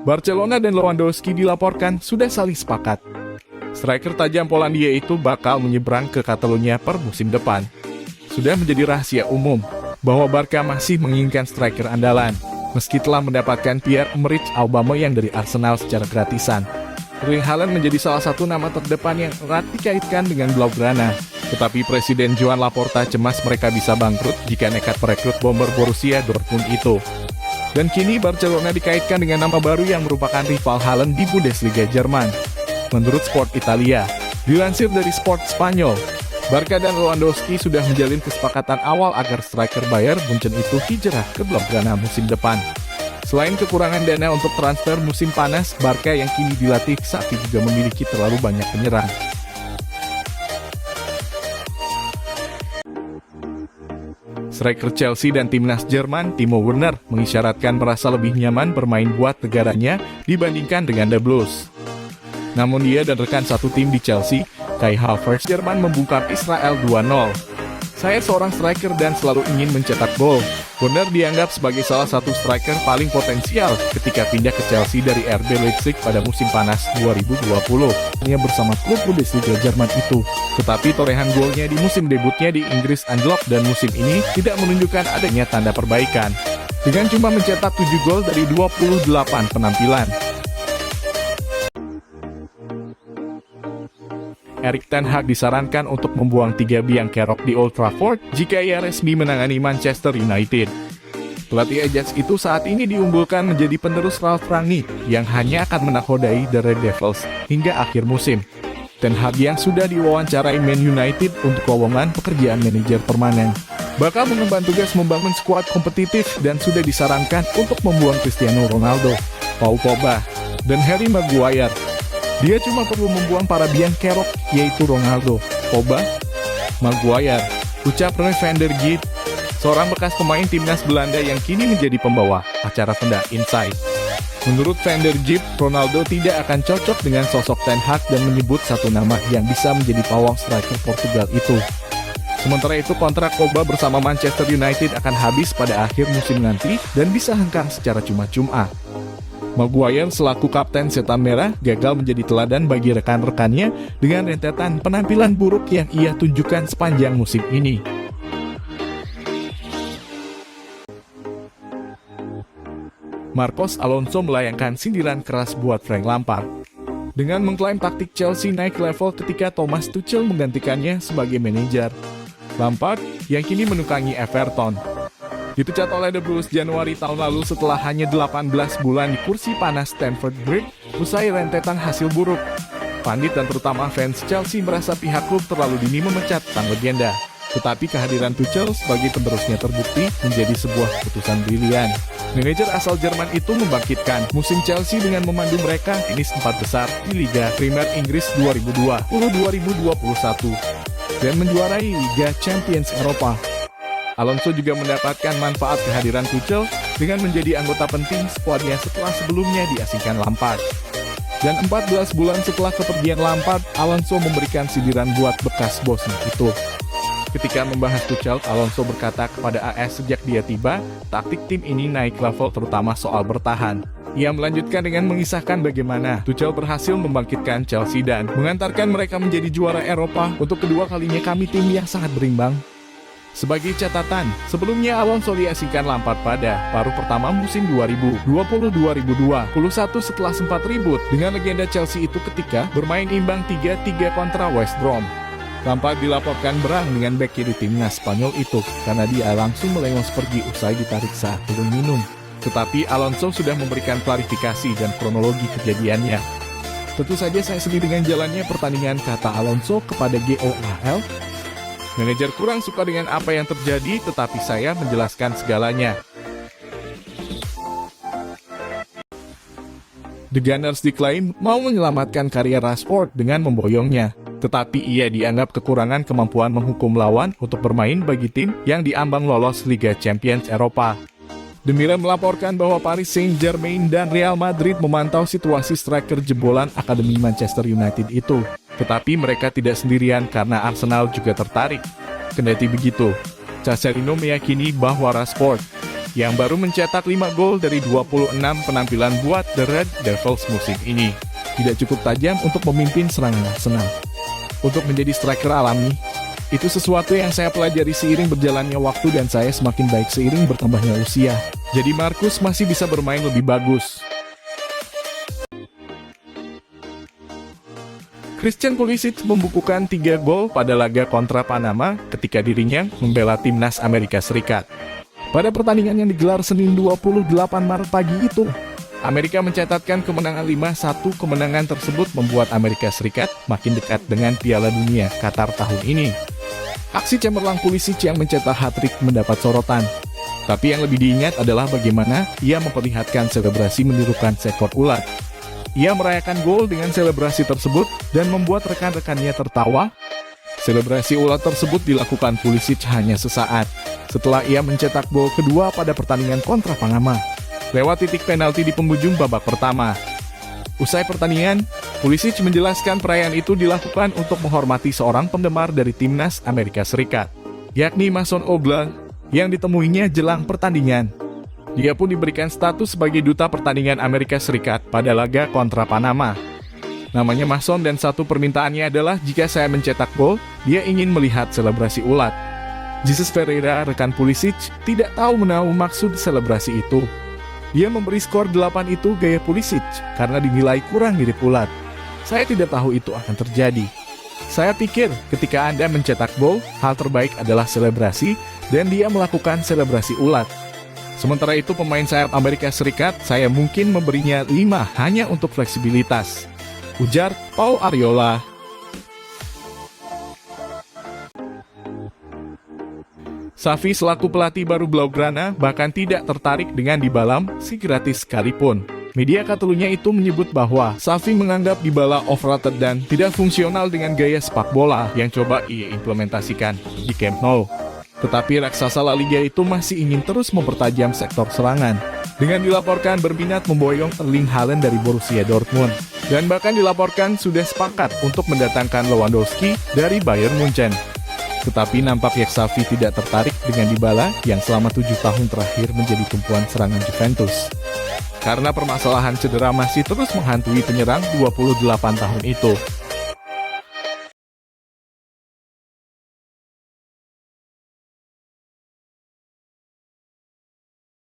Barcelona dan Lewandowski dilaporkan sudah saling sepakat. Striker tajam Polandia itu bakal menyeberang ke Catalunya per musim depan. Sudah menjadi rahasia umum bahwa Barca masih menginginkan striker andalan, meski telah mendapatkan Pierre-Emerick Aubameyang dari Arsenal secara gratisan. Erling Haaland menjadi salah satu nama terdepan yang erat dikaitkan dengan Blaugrana. Tetapi Presiden Joan Laporta cemas mereka bisa bangkrut jika nekat merekrut bomber Borussia Dortmund itu. Dan kini Barcelona dikaitkan dengan nama baru yang merupakan rival Haaland di Bundesliga Jerman. Menurut Sport Italia, dilansir dari Sport Spanyol, Barca dan Lewandowski sudah menjalin kesepakatan awal agar striker Bayern Munchen itu hijrah ke Blaugrana musim depan. Selain kekurangan dana untuk transfer musim panas, Barca yang kini dilatih Xavi juga memiliki terlalu banyak penyerang. Striker Chelsea dan timnas Jerman, Timo Werner, mengisyaratkan merasa lebih nyaman bermain buat negaranya dibandingkan dengan The Blues. Namun dia dan rekan satu tim di Chelsea, Kai Havertz, Jerman membungkam Israel 2-0. Saya seorang striker dan selalu ingin mencetak gol. Werner dianggap sebagai salah satu striker paling potensial ketika pindah ke Chelsea dari RB Leipzig pada musim panas 2020. Ia bersama klub Bundesliga Jerman itu. Tetapi torehan golnya di musim debutnya di Inggris anjlok dan musim ini tidak menunjukkan adanya tanda perbaikan. Dengan cuma mencetak 7 gol dari 28 penampilan. Erik ten Hag disarankan untuk membuang 3 biang kerok di Old Trafford jika ia resmi menangani Manchester United. Pelatih Ajax itu saat ini diunggulkan menjadi penerus Ralf Rangnick yang hanya akan menakodai The Red Devils hingga akhir musim. Ten Hag yang sudah diwawancarai Man United untuk lowongan pekerjaan manajer permanen, bakal mengemban tugas membangun skuad kompetitif dan sudah disarankan untuk membuang Cristiano Ronaldo, Paul Pogba, dan Harry Maguire. Dia cuma perlu membuang para biang kerok, yaitu Ronaldo, Pogba, Maguire, ucap Rene van der Gijp, seorang bekas pemain timnas Belanda yang kini menjadi pembawa acara Venda Insight. Menurut van der Gijp, Ronaldo tidak akan cocok dengan sosok Ten Hag dan menyebut satu nama yang bisa menjadi pawang striker Portugal itu. Sementara itu kontrak Pogba bersama Manchester United akan habis pada akhir musim nanti dan bisa hengkang secara cuma-cuma. Maguire selaku kapten setan merah gagal menjadi teladan bagi rekan-rekannya dengan rentetan penampilan buruk yang ia tunjukkan sepanjang musim ini. Marcos Alonso melayangkan sindiran keras buat Frank Lampard dengan mengklaim taktik Chelsea naik level ketika Thomas Tuchel menggantikannya sebagai manajer. Lampard yang kini menukangi Everton dipecat oleh The Blues Januari tahun lalu setelah hanya 18 bulan di kursi panas Stamford Bridge usai rentetan hasil buruk. Pandit dan terutama fans Chelsea merasa pihak klub terlalu dini memecat sang legenda. Tetapi kehadiran Tuchel sebagai penerusnya terbukti menjadi sebuah keputusan brilian. Manajer asal Jerman itu membangkitkan musim Chelsea dengan memandu mereka finish 4 besar di Liga Premier Inggris 2020-2021 dan menjuarai Liga Champions Eropa. Alonso juga mendapatkan manfaat kehadiran Tuchel dengan menjadi anggota penting skuadnya setelah sebelumnya diasingkan Lampard. Dan 14 bulan setelah kepergian Lampard, Alonso memberikan sindiran buat bekas bosnya itu. Ketika membahas Tuchel, Alonso berkata kepada AS sejak dia tiba, taktik tim ini naik level terutama soal bertahan. Ia melanjutkan dengan mengisahkan bagaimana Tuchel berhasil membangkitkan Chelsea dan mengantarkan mereka menjadi juara Eropa untuk kedua kalinya kami tim yang sangat berimbang. Sebagai catatan, sebelumnya Alonso diasingkan Lampard pada paruh pertama musim 2020-2021 setelah sempat ribut dengan legenda Chelsea itu ketika bermain imbang 3-3 kontra West Brom. Lampard dilaporkan berang dengan bek kiri timnas Spanyol itu karena dia langsung melengos pergi usai ditarik saat turun minum. Tetapi Alonso sudah memberikan klarifikasi dan kronologi kejadiannya. Tentu saja saya sedih dengan jalannya pertandingan, kata Alonso kepada GOAL. Manajer kurang suka dengan apa yang terjadi, tetapi saya menjelaskan segalanya. The Gunners diklaim mau menyelamatkan karier Rashford dengan memboyongnya. Tetapi ia dianggap kekurangan kemampuan menghukum lawan untuk bermain bagi tim yang diambang lolos Liga Champions Eropa. The Mirror melaporkan bahwa Paris Saint-Germain dan Real Madrid memantau situasi striker jebolan Akademi Manchester United itu. Tetapi mereka tidak sendirian karena Arsenal juga tertarik. Kendati begitu, Casemiro meyakini bahwa Rashford yang baru mencetak 5 gol dari 26 penampilan buat The Red Devils musim ini. Tidak cukup tajam untuk memimpin serangan Arsenal. Untuk menjadi striker alami, itu sesuatu yang saya pelajari seiring berjalannya waktu dan saya semakin baik seiring bertambahnya usia. Jadi Marcus masih bisa bermain lebih bagus. Christian Pulisic membukukan 3 gol pada laga kontra Panama ketika dirinya membela timnas Amerika Serikat. Pada pertandingan yang digelar Senin 28 Maret pagi itu, Amerika mencatatkan kemenangan 5-1. Kemenangan tersebut membuat Amerika Serikat makin dekat dengan Piala Dunia Qatar tahun ini. Aksi cemerlang Pulisic yang mencetak hat-trick mendapat sorotan. Tapi yang lebih diingat adalah bagaimana ia memperlihatkan selebrasi menirukan seekor ulat. Ia merayakan gol dengan selebrasi tersebut dan membuat rekan-rekannya tertawa. Selebrasi ulat tersebut dilakukan Pulisic hanya sesaat setelah ia mencetak gol kedua pada pertandingan kontra Panama lewat titik penalti di penghujung babak pertama. Usai pertandingan, Pulisic menjelaskan perayaan itu dilakukan untuk menghormati seorang penggemar dari timnas Amerika Serikat, yakni Mason Ogla, yang ditemuinya jelang pertandingan. Dia pun diberikan status sebagai duta pertandingan Amerika Serikat pada laga kontra Panama. Namanya Mason dan satu permintaannya adalah jika saya mencetak gol, dia ingin melihat selebrasi ulat. Jesus Ferreira, rekan Pulisic, tidak tahu menahu maksud selebrasi itu. Dia memberi skor 8 itu gaya Pulisic karena dinilai kurang mirip ulat. Saya tidak tahu itu akan terjadi. Saya pikir ketika Anda mencetak gol, hal terbaik adalah selebrasi dan dia melakukan selebrasi ulat. Sementara itu pemain sayap Amerika Serikat, saya mungkin memberinya 5 hanya untuk fleksibilitas, ujar Paul Arriola. Xavi selaku pelatih baru Blaugrana bahkan tidak tertarik dengan Dybala si gratis sekalipun. Media Catalunya itu menyebut bahwa Xavi menganggap Dybala overrated dan tidak fungsional dengan gaya sepak bola yang coba ia implementasikan di Camp Nou. Tetapi raksasa La Liga itu masih ingin terus mempertajam sektor serangan, dengan dilaporkan berminat memboyong Erling Haaland dari Borussia Dortmund, dan bahkan dilaporkan sudah sepakat untuk mendatangkan Lewandowski dari Bayern Munchen. Tetapi nampaknya Xavi tidak tertarik dengan Dybala yang selama 7 tahun terakhir menjadi tumpuan serangan Juventus. Karena permasalahan cedera masih terus menghantui penyerang 28 tahun itu.